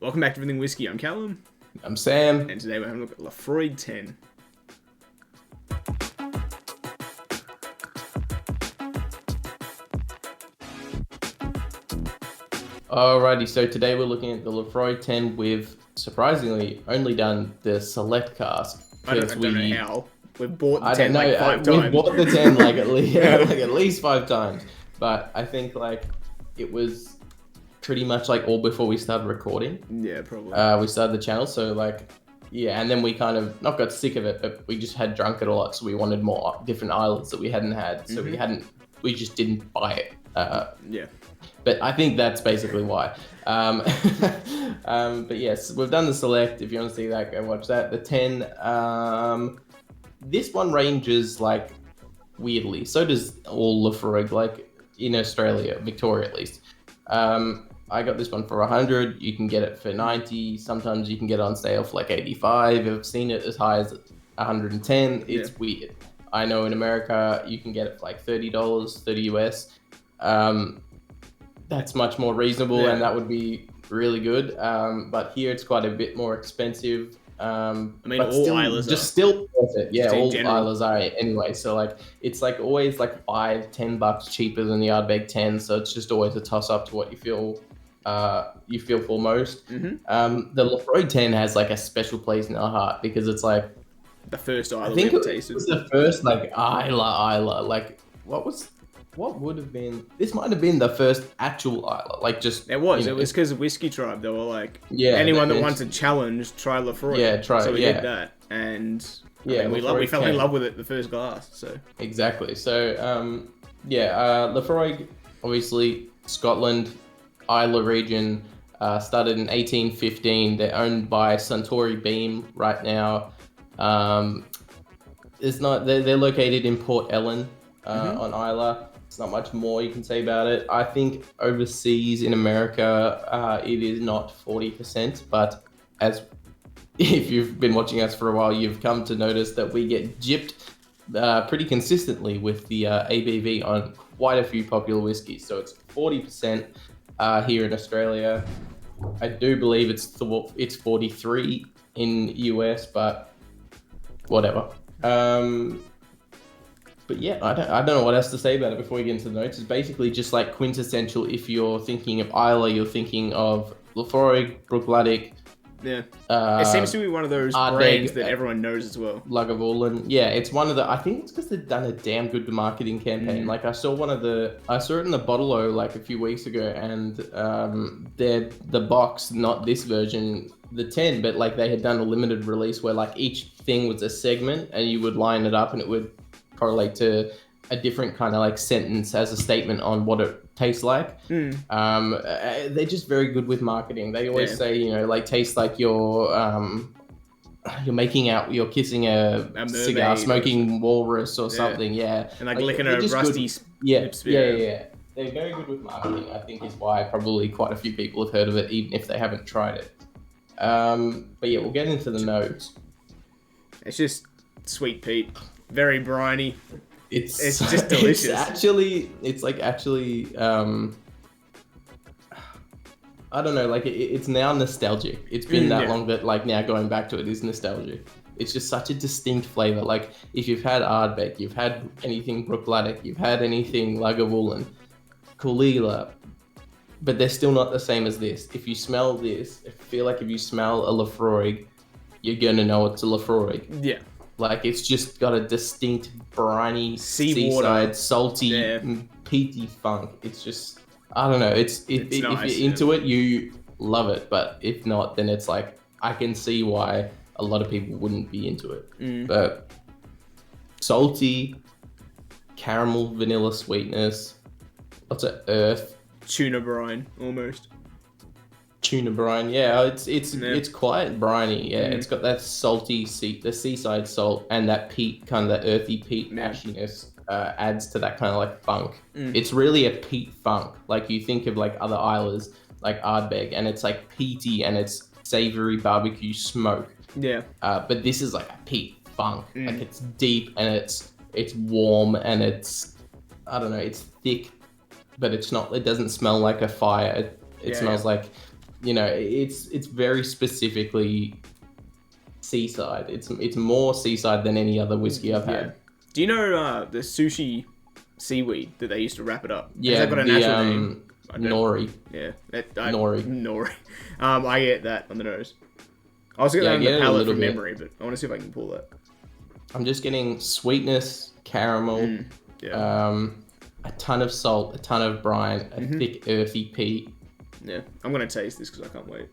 Welcome back to Everything Whiskey. I'm Callum, I'm Sam. and today we're having a look at Laphroaig 10. Alrighty, so today we're looking at the Laphroaig 10. We've surprisingly only done the select cask. I don't know how. We've bought the 10 like 5 times. We've bought the 10 like at least 5 times. But I think like it was pretty much like all before we started recording. Yeah, probably. We started the channel, so like yeah, and then we kind of not got sick of it, but we just had drunk it a lot, so we wanted more different islands that we hadn't had. So we just didn't buy it. Yeah. But I think that's basically why. But yes, we've done the select. If you want to see that, go watch that. The 10. This one ranges like weirdly. So does all Laphroaig, like in Australia, Victoria at least. I got this one for 100. You can get it for 90. Sometimes you can get it on sale for like 85. I've seen it as high as 110. It's weird. I know in America you can get it for like $30, 30 US. That's much more reasonable, and that would be really good. But here it's quite a bit more expensive. I mean, but all still, Islas just are. still worth it. Yeah, all general. Islas are anyway. So like, it's like always like $5-10 cheaper than the Ardbeg 10. So it's just always a toss up to what you feel for most. The Laphroaig 10 has like a special place in our heart because it's like The first Isla I we think ever it tasted. was the first like Isla. Like what would have been? This might have been the first actual Isla. Like just It was. you know, It was because of Whiskey Tribe. They were like, Yeah, anyone they that wants a mentioned- challenge, try Laphroaig. Yeah, try So it, we yeah. did that, and Yeah, I mean, we Laphroaig fell in 10. love with it the first glass. So Exactly. So, Laphroaig, obviously, Scotland, Islay region, started in 1815. They're owned by Suntory Beam right now. They're located in Port Ellen on Islay. It's not much more you can say about it. I think overseas in America, it is not 40%, but as if you've been watching us for a while, you've come to notice that we get gypped pretty consistently with the ABV on quite a few popular whiskies. So it's 40% here in Australia. I do believe it's 43 in US, but whatever. But yeah, I don't know what else to say about it before we get into the notes. It's basically just like quintessential. If you're thinking of Islay, you're thinking of Laphroaig, Bruichladdich. yeah, it seems to be one of those Ardbeg, brands that everyone knows as well. Lagavulin. Yeah, it's one of the. I think it's because they've done a damn good marketing campaign. Like I saw it in the bottle like a few weeks ago, and the box, not this version, the 10, but like they had done a limited release where like each thing was a segment, and you would line it up, and it would correlate to a different kind of like sentence as a statement on what it tastes like. They're just very good with marketing. They always say, like tastes like you're kissing a cigar smoking walrus or something. Yeah, and like licking a rusty yeah. spear. They're very good with marketing. I think is why probably quite a few people have heard of it, even if they haven't tried it. But yeah, we'll get into the notes. It's just sweet peat, very briny. It's just delicious. It's actually I don't know, like it's now nostalgic. It's been that long that like now going back to it is nostalgic. It's just such a distinct flavor. Like if you've had Ardbeg, you've had anything Bruichladdich, you've had anything Lagavulin, Caligula, but they're still not the same as this. If you smell this, I feel like if you smell a Laphroaig, you're gonna know it's a Laphroaig. Yeah. Like it's just got a distinct briny, Seawater, seaside, salty, peaty funk. It's just, I don't know. If you're into it, you love it. But if not, then it's like I can see why a lot of people wouldn't be into it. But salty, caramel, vanilla sweetness, lots of earth, Tuna brine, almost. Tuna brine, yeah, it's quite briny, yeah. It's got that salty the seaside salt, and that peat, kind of that earthy peat ashiness adds to that kind of like funk. It's really a peat funk. Like you think of like other Islas, like Ardbeg, and it's like peaty and it's savory barbecue smoke. Yeah. But this is like a peat funk. Like it's deep and it's warm and it's, I don't know, it's thick, but it's not. It doesn't smell like a fire. It smells like it's very specifically seaside. It's more seaside than any other whiskey I've had. Do you know the sushi seaweed that they used to wrap it up? Yeah, Has that got a natural name? Nori. Yeah, Nori. Nori. I get that on the nose. I was getting that on the palate from memory, but I want to see if I can pull that. I'm just getting sweetness, caramel, a ton of salt, a ton of brine, a thick earthy peat. Yeah, I'm gonna taste this because I can't wait.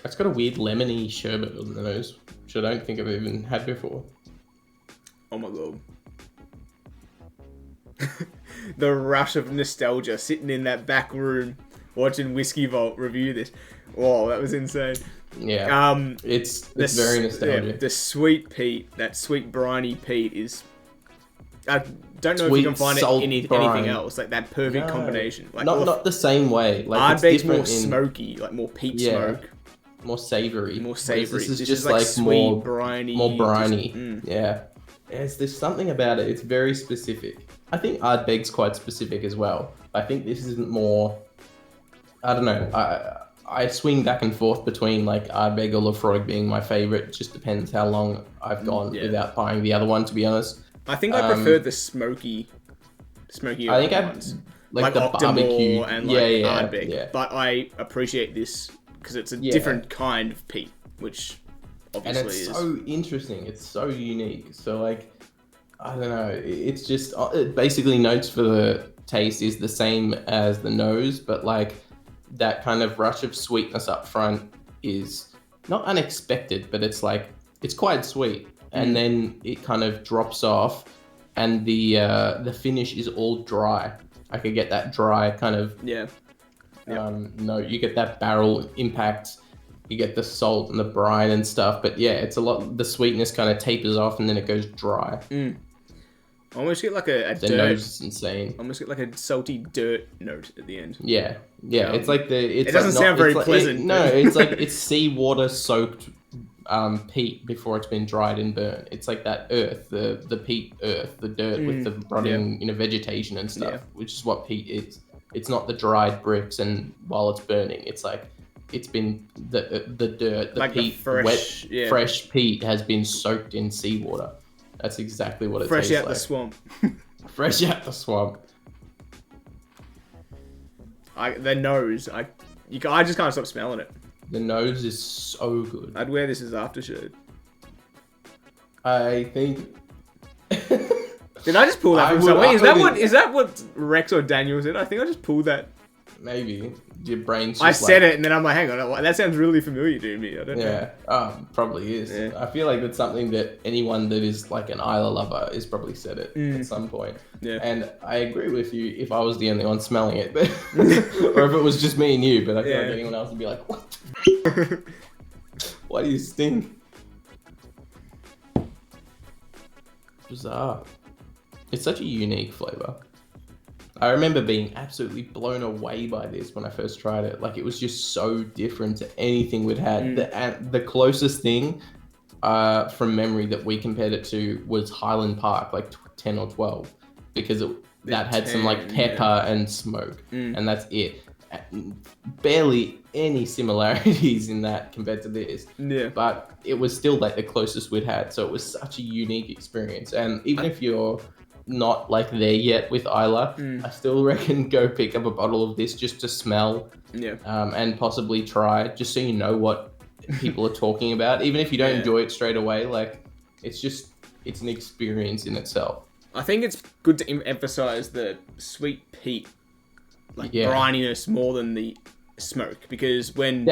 It's got a weird lemony sherbet on the nose, which I don't think I've even had before. Oh my god. The rush of nostalgia sitting in that back room watching Whiskey Vault review this. Whoa, that was insane. Yeah. It's very nostalgic. Yeah, the sweet peat, that sweet briny peat is... I don't know if you can find it in anything else. Like that perfect combination. Like not the same way. Like Ardbegg's more smoky, like more peat smoke. More savoury. This is just like sweet, more briny. More briny. Yeah. There's something about it. It's very specific. I think Ardbegg's quite specific as well. I think this isn't more... I don't know. I swing back and forth between like Ardbeg or Laphroaig being my favourite. It just depends how long I've gone without buying the other one, to be honest. I think I prefer the smoky I think ones. Like the Octomore barbecue and like Ardbeg. Yeah. But I appreciate this because it's a different kind of peat, which obviously is... And it's so interesting. It's so unique. So like, I don't know. It's just basically notes for the taste is the same as the nose, but like that kind of rush of sweetness up front is not unexpected, but it's like, it's quite sweet. And then it kind of drops off and the finish is all dry. I could get that dry kind of note. You get that barrel impact, you get the salt and the brine and stuff, but yeah, it's a lot, the sweetness kind of tapers off and then it goes dry. I almost get like a the dirt. nose is insane. I almost get like a salty dirt note at the end. Yeah. It's like it doesn't sound very pleasant. It's like it's seawater soaked peat before it's been dried and burnt. It's like that earth, the peat earth, the dirt with the rotting vegetation and stuff, which is what peat is. It's not the dried bricks and while it's burning. It's like it's been the dirt, the like peat, fresh peat has been soaked in seawater. That's exactly what it tastes like. Fresh out the swamp. Fresh out the swamp. The nose, I just can't stop smelling it. The nose is so good. I'd wear this as aftershave. I think. Did I just pull that from somewhere? Is that what Rex or Daniel said? I think I just pulled that. Maybe your brain's. I said it and then I'm like, hang on, that sounds really familiar to me. I don't know. Yeah, probably is. Yeah. I feel like that's something that anyone that is like an Islay lover has probably said it at some point. Yeah. And I agree with you if I was the only one smelling it, but or if it was just me and you. But I feel like anyone else would be like, what? Why do you stink? Bizarre. It's such a unique flavor. I remember being absolutely blown away by this when I first tried it. Like, it was just so different to anything we'd had. The closest thing from memory that we compared it to was Highland Park, like 10 or 12, because that had some like pepper and smoke, and that's it. Barely any similarities in that compared to this. Yeah. But it was still like the closest we'd had. So it was such a unique experience. And even if you're not like there yet with Islay, I still reckon go pick up a bottle of this just to smell, and possibly try, just so you know what people are talking about. Even if you don't enjoy it straight away, like it's an experience in itself. I think it's good to emphasize the sweet peat, like brininess more than the smoke, because when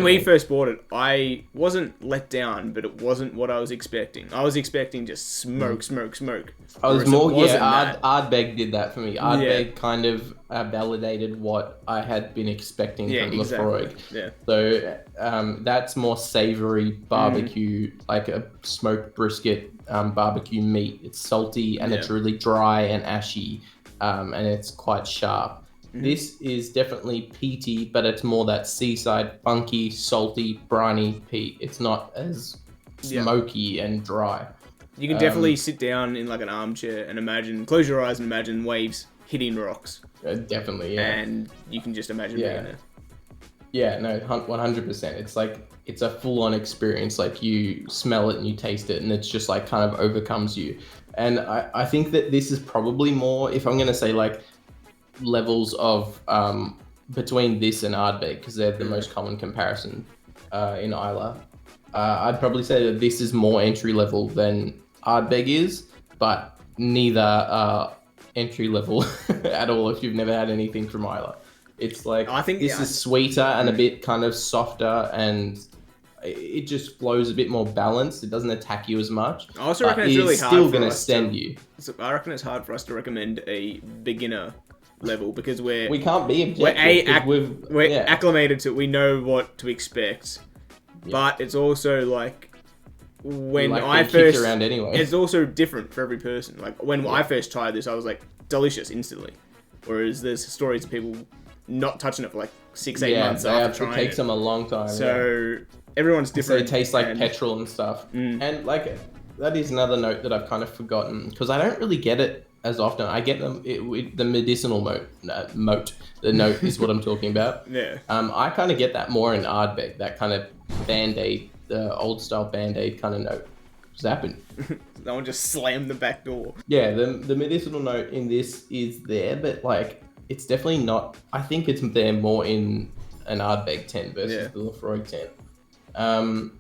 we first bought it, I wasn't let down, but it wasn't what I was expecting. I was expecting just smoke. I was more Ardbeg did that for me. Ardbeg kind of validated what I had been expecting from Laphroaig. Yeah. So that's more savoury barbecue, like a smoked brisket barbecue meat. It's salty and it's really dry and ashy, and it's quite sharp. This is definitely peaty, but it's more that seaside, funky, salty, briny peat. It's not as smoky and dry. You can definitely sit down in like an armchair and close your eyes and imagine waves hitting rocks. Definitely, yeah. And you can just imagine being there. Yeah, no, 100%. It's like, it's a full-on experience. Like, you smell it and you taste it, and it's just like kind of overcomes you. And I think that this is probably more, if I'm going to say like levels of between this and Ardbeg, because they're the most common comparison in Islay. I'd probably say that this is more entry level than Ardbeg is, but neither entry level at all if you've never had anything from Islay. It's like, I think this is sweeter and a bit kind of softer, and it just flows a bit more balanced. It doesn't attack you as much. I also reckon it's really hard. Still going to send you. I reckon it's hard for us to recommend a beginner level because we can't be objective. We're acclimated to it. We know what to expect, but it's also like when I first around anyway. It's also different for every person. Like when I first tried this, I was like delicious instantly, whereas there's stories of people not touching it for like 6-8 months after trying it. It takes them a long time. So everyone's different. So it tastes like petrol and stuff. And like that is another note that I've kind of forgotten because I don't really get it as often. I get them with the medicinal moat. The note is what I'm talking about. Yeah. I kind of get that more in Ardbeg, that kind of Band-Aid, the old style Band-Aid kind of note. What's happened? No one just slammed the back door. Yeah, the medicinal note in this is there, but like it's definitely not. I think it's there more in an Ardbeg tent versus the Laphroaig tent.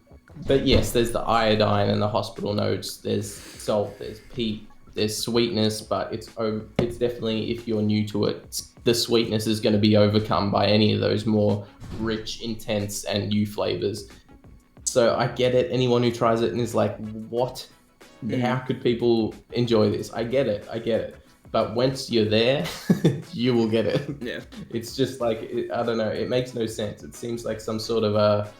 But yes, there's the iodine and the hospital notes. There's salt. There's peat. There's sweetness, but it's definitely, if you're new to it, the sweetness is going to be overcome by any of those more rich, intense, and new flavors. So I get it. Anyone who tries it and is like, what? How could people enjoy this? I get it. But once you're there, you will get it. Yeah. It's just like, I don't know. It makes no sense. It seems like some sort of a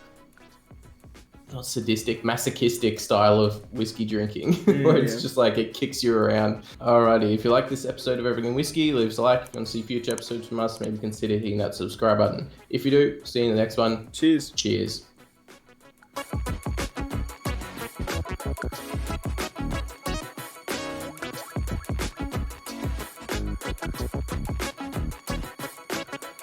not sadistic, masochistic style of whiskey drinking, where it's just like it kicks you around. Alrighty, if you like this episode of Everything Whiskey, leave us a like. If you want to see future episodes from us, maybe consider hitting that subscribe button. If you do, see you in the next one. Cheers. Cheers.